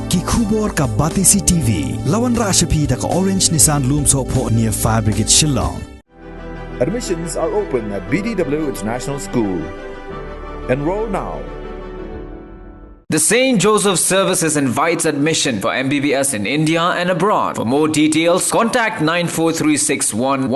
Ki khubor ka Batisi TV. Lawan Rashapi da ka Orange Nissan Loomso po near Fire Brigade Shillong. Admissions are open at BDW International School. Enroll now. The St. Joseph Services invites admission for MBBS in India and abroad. For more details, contact 94361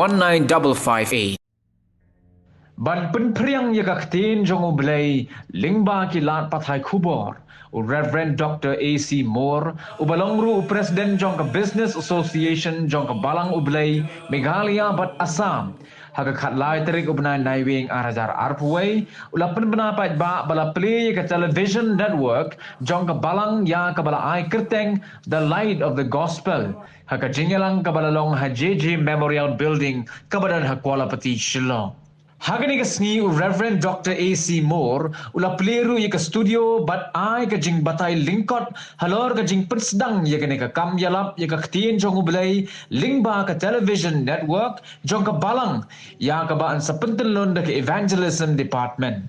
Ban penpriang yakaktin Jong Blei, Lingba kilat pathai kubor. Reverend Dr. A.C. Moore, Ubalongru President Jong Business Association Jong Balang Blei, Meghalaya but Assam. Hagakat lai terik ubnai naiwing arajar arpuai, ulapan benapat ba bala Plie ke television network Jong Balang ya kabala ai kerteng the light of the gospel. Haka jingalang kabalalong HJJ Memorial Building kabadan hakwala pati Shillong. Hagani ka sngi Reverend Dr. A.C. Moore, ula pliru ka studio bat ai ka jing batay lingkot, halor ka jing pensedang yakani ka kamyalap ka ktien Jong Blei, lingba ka television network, Jong ka Balang, ya ka baan sa pentelon da ka evangelism department.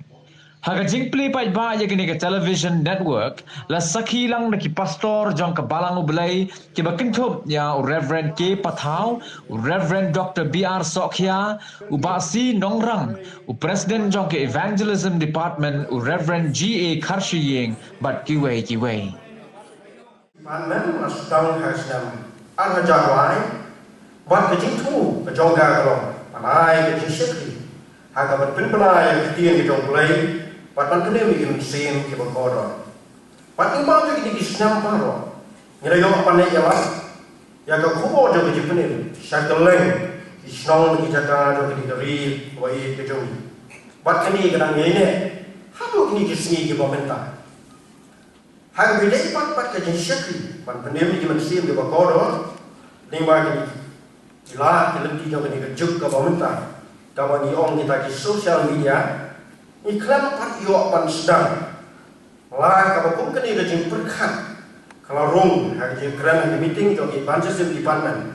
Haga jing pli pa ba yakani ka television network, la sakhi lang na ki pastor Jong ka Balang Blei, ki bakintup ya Reverend K. Pathaw, Reverend Dr. B.R. Sokhya, Ubasi Nongrang, President Jong ka evangelism department, Reverend G.A. Karshiyeng, but kiway. Department mas dang hasnam arhajawai, bat ka jing tu ka Jong ga kalong, panai ka jing shekri, haga bat pinpanai ka tien ka Jong Blei. Pat man kene mi kim sim ki bangkoro. Pat ni ma ki di snam paro. Ngira yo panai ya wa. Ya ka khubo jo ki jipne. Shakaleng ki snong ki jaka jo ki ri wai ke jo. Pat kene ka dang ne. Ha do ki ki sni ki bomenta. Ha bi dei pat ka jin shakri. Pat kene mi kim sim ki bangkoro. Ni ma ki la ki lenti jo ki juk ka bomenta. Ka ba ni ong kita ki social media. Iklan pat yo pan sedang la ka bakum kini ka jing perkhat kala rong ha jing kran di meeting jo ki evangelism department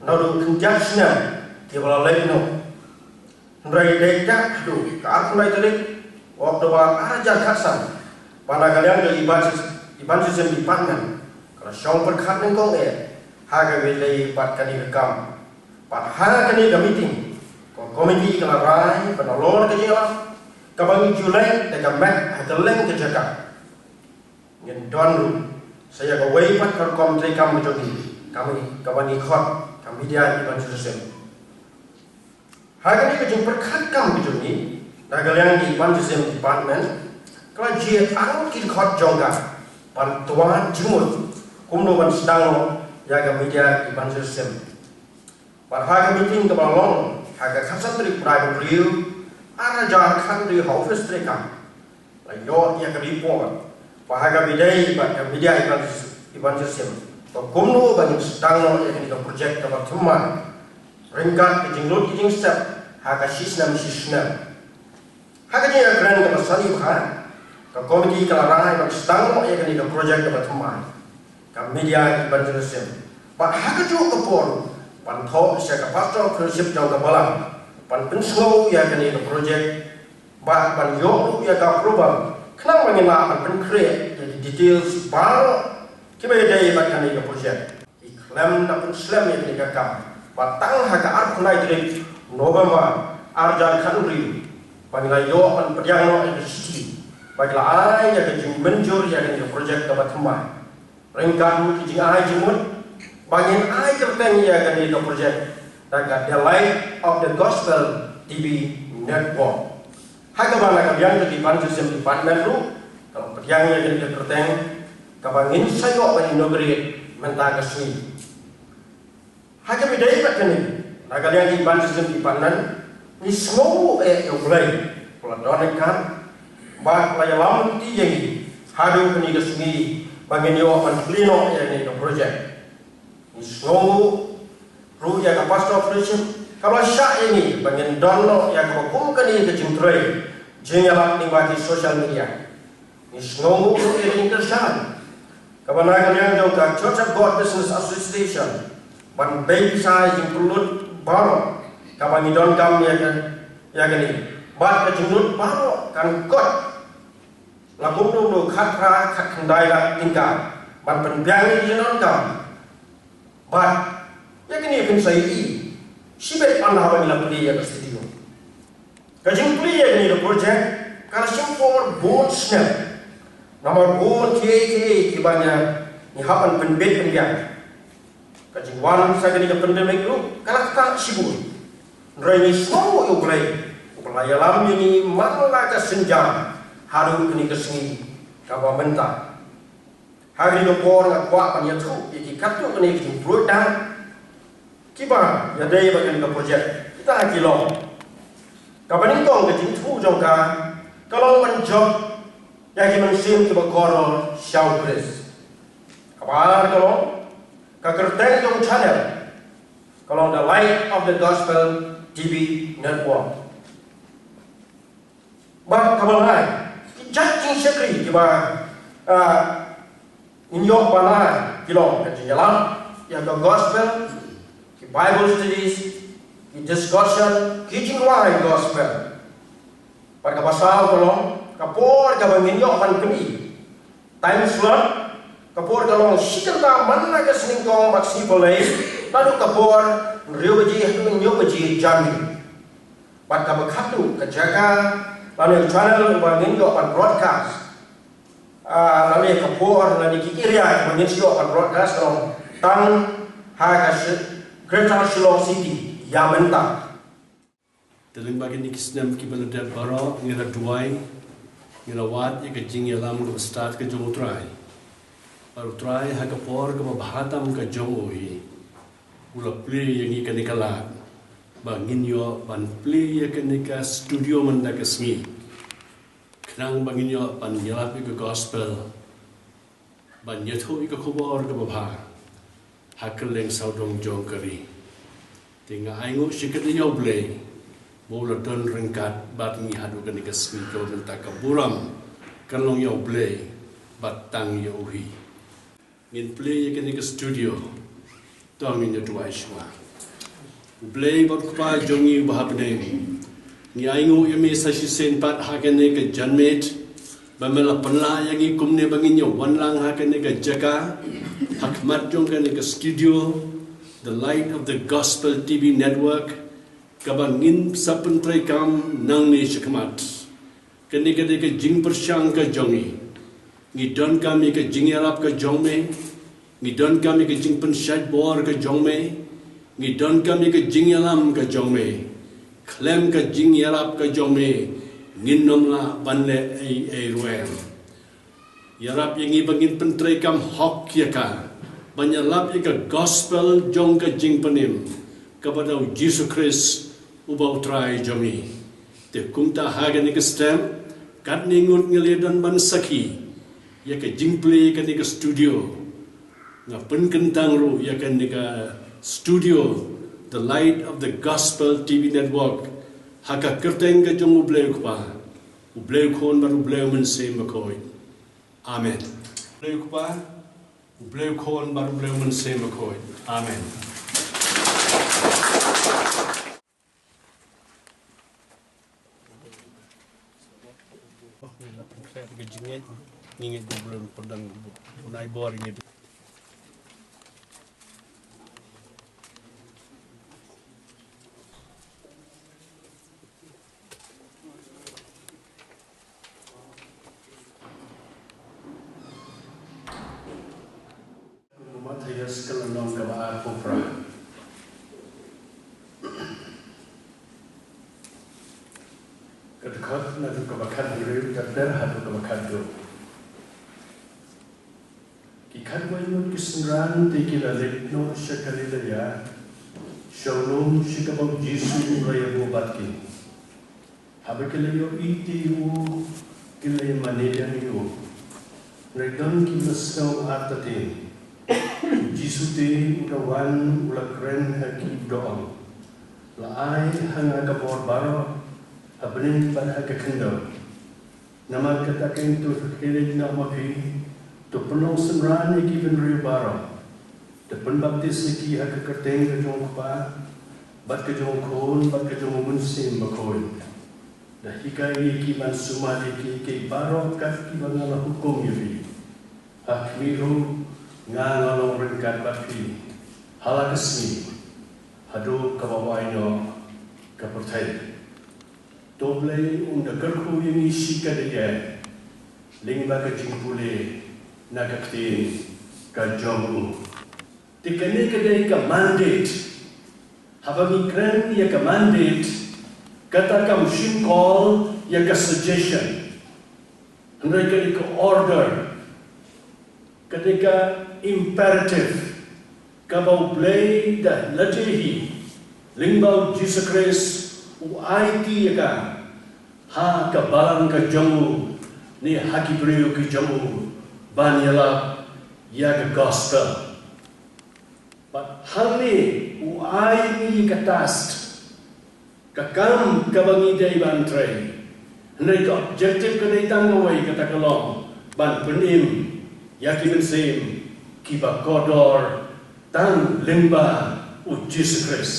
no do conjunction ki bala leno ndrai de jak do ka at nai tele waktu ba aja khasan pada kalian jo evangelism department kala shong perkhat neng kong ha ga wele pat kani kam pat ha kani ka meeting ko komiti kala rai penolor ke jela kabangi Julai dengan mat hateleng ke jaga. Ngin don lu saya ka wei pat kar kom tri kam jodi kami kabangi khot kami dia evangelism. Hari ni kejing perkhat kam jodi nagalian di evangelism department kala ji ang kin khot jongga pan tuan jimut kumno ban sedang ya ka media evangelism. Par hari meeting ke balong haga khasan tri private review Arajar kan di office mereka, layo yang keripon, bahagia bidai pada media evangelism. Kumno bagi sedang yang ini projek dapat teman, ringkat kejenglut kejeng step, haga sisnam. Haga ni keren dapat sali bahan, ke komiti kelarai bagi sedang yang ini projek dapat teman, ke media evangelism. Bahagia juga kepon, pantau saya pastor fellowship jauh ke Balang. Pan penslow ya kan itu projek bah pan yo ya ka program kenang mengena pan create jadi details baru kita jadi kan itu projek iklan tak slam ya ni ka batang ha ka art nai direct November arjan kan ri pan yo pan perjang no itu bagla ai ya ke menjur ya kan itu projek dapat teman ringkan kijing ai jemut bangin ai terteng ya kan itu projek the light of the gospel TV network. Haga bana kabian di evangelism department lu, kalau perjangnya jadi terteng, kabangin sayo bani inaugurate mentah kesini. Haga bidai pak kini, nagalian di evangelism department, ni semua yang Blei, peladon kan, bah layalam ti yang hadu kini kesini, bangin yo akan pleno yang ini project. Ni semua Ruya ka pastor fellowship kalau syak ini bagian dono yang hukumkan ini ke jintrai jengalak ni bagi social media ni snongu ini kesan kapan kalian jauh ke Church of God Business Association ban baby size yang perlu baru kapan ni don kam ya gini bat ke jintut baru kan kot lakum nu katra kat kendai lah tinggal ban penbiang ni non kam bat ya kini pun saya sibet anda bagi Plie ya studio kajing Plie ya ni project kalau simpor bon snap nama bon tie kibanya ni hapan penbet penbiang kajing wan saya ni pandemic lu kalau tak sibuk rai semua yo Blei alam ini malah ke senjam haru kini kesini kawa mentah hari ini por ngak kuat pan yatu iki katu kini kini produk kiba ya dai bagian ke projek kita lagi long kapan ingkong ke jintu jongka kalau menjob yang dimensim kiba korol xiao pres kabar kalau kakerteng jong channel kalau the light of the gospel TV network bah kabar hai judging sekali kiba inyok panai kilong kejalan yang the gospel ki Bible studies ki discussion ki jingwai gospel pada pasal kolong kapor ka inyok pan kini time slot kapor kolong sikata mana ka seningkong maksi Blei lalu kapor riu baji hatu inyok baji jami pada bakatu kejaga lalu channel bangin yo pan broadcast lalu kapor lalu kikiria bangin yo pan broadcast kalau tang hagas Greater Shillong City yang mentah dalam bagian ini kisnam kibaludat baro ngira duai ngira wat ya kejing yalam ke start ke Jong try baru try ha kapor ke bahatam ke Jong oi ula Plie yang ikan ikalat bangin yo pan Plie ya kenika studio menda kesmi kenang bangin yo pan yalap ke gospel ban yathu ke khobor ke babha hakeleng saudong Jong kari tinggal aingu sikat yo Blei bola don rengkat bat ngi hadu kenika kesmi ko menta ke buram kalong yo Blei batang yo uhi ngin Plie ya kenika studio tong in dua iswa Blei bot kwa jongi bahapne ni aingu yemi sashi sen pat hakene ke janmet bamela penla yangi kumne bangin yo wanlang hakene ke jaka hakmat jong ke studio the light of the gospel TV network kabangin sapentrai kam nang ni shikmat kene ke jing persyang ke jongi ni don kami ke jing yarap ke jongme ni don kami ke jing pensyat bor ke jongme ni don kami ke jing yalam ke jongme klem ke jing yarap ke jongme ngin nomla banle ai ruel yarap yang bangin pentrai kam hok yaka banyalap ke gospel jong ke jing penim kepada Yesus Kristus ubau trai jongi te kumta haga ni ke stem kat ningut ngeledan ban saki ya ke jing Plie ke ni ke studio ngapen kentang ru ya ke ni ke studio the light of the gospel TV network haka kerteng ke jong Blei kwa Blei kon baru Blei mense makoi amen Blei kwa Blei kon baru Blei mense makoi amen kejingan ngingit belum pedang punai bor ini rumah saya sekelenong ke bawah popra kedekat nanti kebakan diri terder hatu kebakan do kikan wayun kisenran tiki lalek no syakali laya shalom shikabam Yesu raya bobatki habakelayo iti u kilay manila niyo regan kilaskaw atatin Yesu te urawan ulakren haki doang laay hanga kabor baro Abrin pada kekendor, nama katakan tu kiri nama pi, tu penuh semran iki benri baro, tu penbaptis iki hak kerteng kejong kpa, bat kejong kon, bat kejong munsim bakon, dah hikai iki man sumad iki baro kat ki bangala hukum yubi, Hakmiru ngalong ringkat bapi halakasmi hadu kawawaino kapertai Blei unda kerku yang isi kadaya lingba ka jingpule na kaktin ka Jong tikane kadai ka mandate haba migran ya ka mandate kata ka machine call ya ka suggestion handai ka order ketika imperative kabau Blei dah lajehi lingbau Jesus Christ IT ka ha ka Balang ka Jong ni haki beriu ke Jong banyala ya ka gospel but hal ni ni ka task ka kam ka bangi dai ban trai nei ka objective ka dai tang away kata kalong ban penim yakin sem kiba kodor tang limba Jesus Christ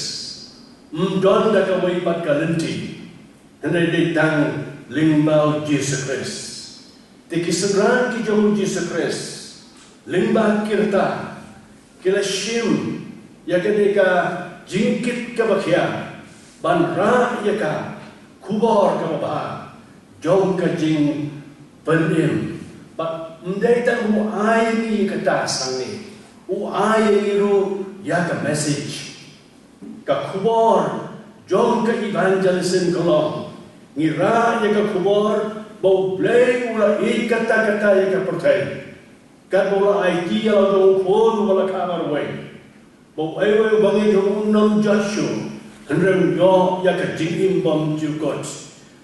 don da ka wai pat kalenti henai dei tang limba Jesus Christ tikisran ki Jong Jesus Christ limba kirta kila shim yakin ka jingkit ka bakhya ban ra yaka kubor ka ba Jong ka jing penim but ndai ta ai ni kata sang ni ai ni ru ya ka message ka khubor Jong ka evangelism kolong ni ra ya ka khubor bau Blei ula kata ya ka pertai ka bola IT ya lo phone wala kabar wai bau ai bangi Jong nom Joshua hendrem yo ya ka jingim bom ju god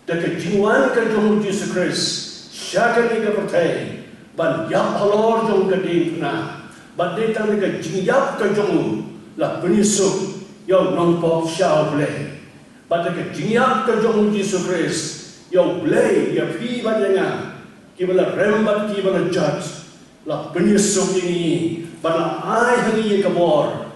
da ka jingwan ka Jong Jesus Christ syaka ni ka pertai ban yap halor Jong ka din na ban de tang ka jingyap ka Jong la penisuk yo non pop shao Blei ban ka jingyap ka Jong Jesus Christ yo Blei ya pi ban nga ki bala rembat ki bala judge la penisuk ini ban ai hangi ka bor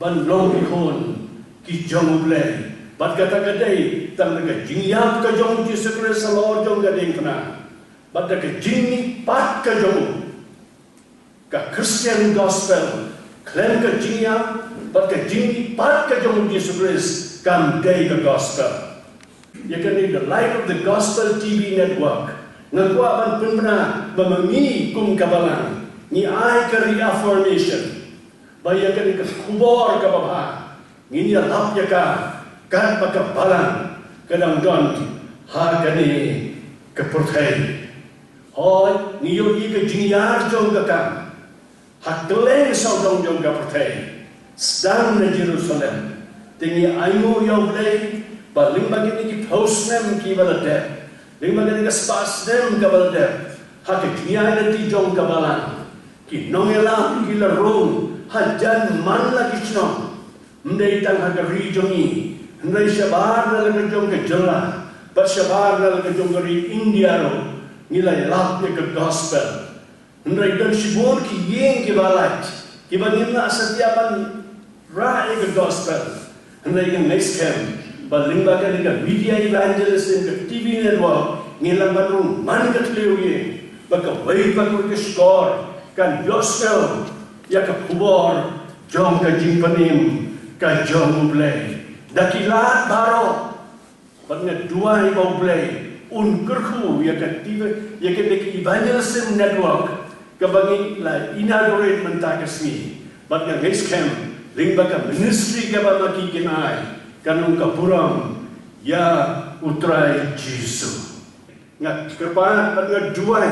ban long ikon ki Jong Blei ban kata kadai tang ka jingyap ka Jong Jesus Christ halor Jong ka din na ban ka jingi pat ka Jong ka Christian gospel claim ka jingyap but ka jingi pat ka Jong Jesus Christ kam day ka gospel you can need the light of the gospel TV network ngakwa ban penpena memengi kum ka Balang ni ai ka reaffirmation baya ka ni ka kubor ka baba ngini lap ya ka kan pa ka Balang kadang don ha ka ni ka pertai hoi niyo i ka jingyar Jong ka kam hak keleng sau Jong ka pertai sedang di Jerusalem tinggi ayu yang Blei baling bagi ni post nem ki baladep ling bagi ni spas nem ka baladep hak kiai di Jong ka Balang ki nongela ki la rong hajan man la ki chnom ndai tang hak ri jongi ndai shabar la ka Jong ka jela but shabar la ka Jong ri India ro nilai lap ke gospel ndai dan shibur ki yeng ki balat ki banina setiapan ra ke gospel ndai ke next camp baling bakan ke media evangelist in the TV network ngilang badung man ke tleu ye baka wai bakur ke score kan gospel ya ke kubor Jong ka jingpanim ka Jong Blei dakilat baro patnga dua ibau Blei kerku ya ke TV ya ke evangelism network ke bagi la inaugurate mentakasmi but yang next camp ling baka ministry ke bagi kinai kanung kapuram ya utrai Jesus ngat kepan patnga dua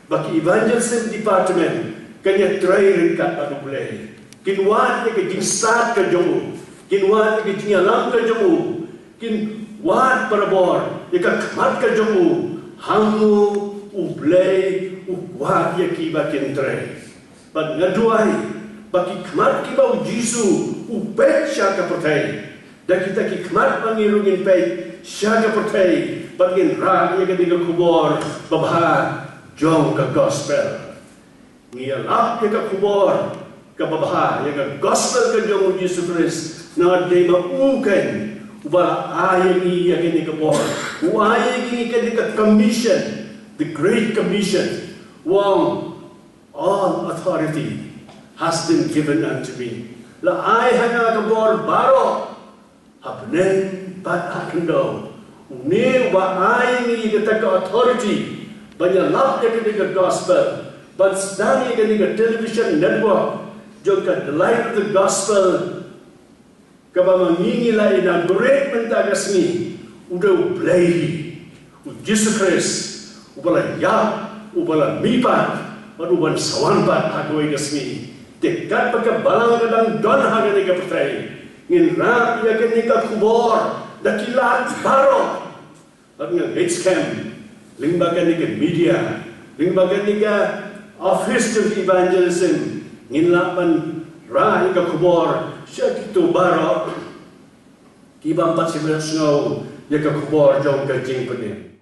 bagi evangelism department kanya try ringkat adu Blei kinwan ya ke start ke Jong kinwan ya ke jingalam ke Jong kin wat parabor ika kmat ka Jong hangu u Blei u wat ya ki bakin tre bag ngaduai baki kmat ki bau Jisu u pet sya ka pertai da kita ki kmat pangirungin pet sya ka pertai bagin ra ya ka diga kubor babha Jong ka gospel ngia lap ya ka kubor ka babha ya ka gospel ka Jong Jesus Christ na de ma uken ubala ayagi yagini kabor uayagi kadi ka commission the great commission wang all authority has been given unto me. La ai hanga kabor baro hapnen bat akndo. Ni wa ai ni ketaka authority banya lap the gospel, but stani the television network joka the light of the gospel kaba mangingi la inaugurate mentagasni udah Blei Jesus Christ ubala ya ubala mipat paduban sawanpat agoi gasmi dekat pakai balang kadang don hagani ka pertai ngin rap ya ke nika kubor dakilat baro at nga hate scam limbaga nika media limbaga nika office of evangelism ngin lapan ra ika kubor siya kito baro kibang 4 snow ya ka kubor jong ka jing penin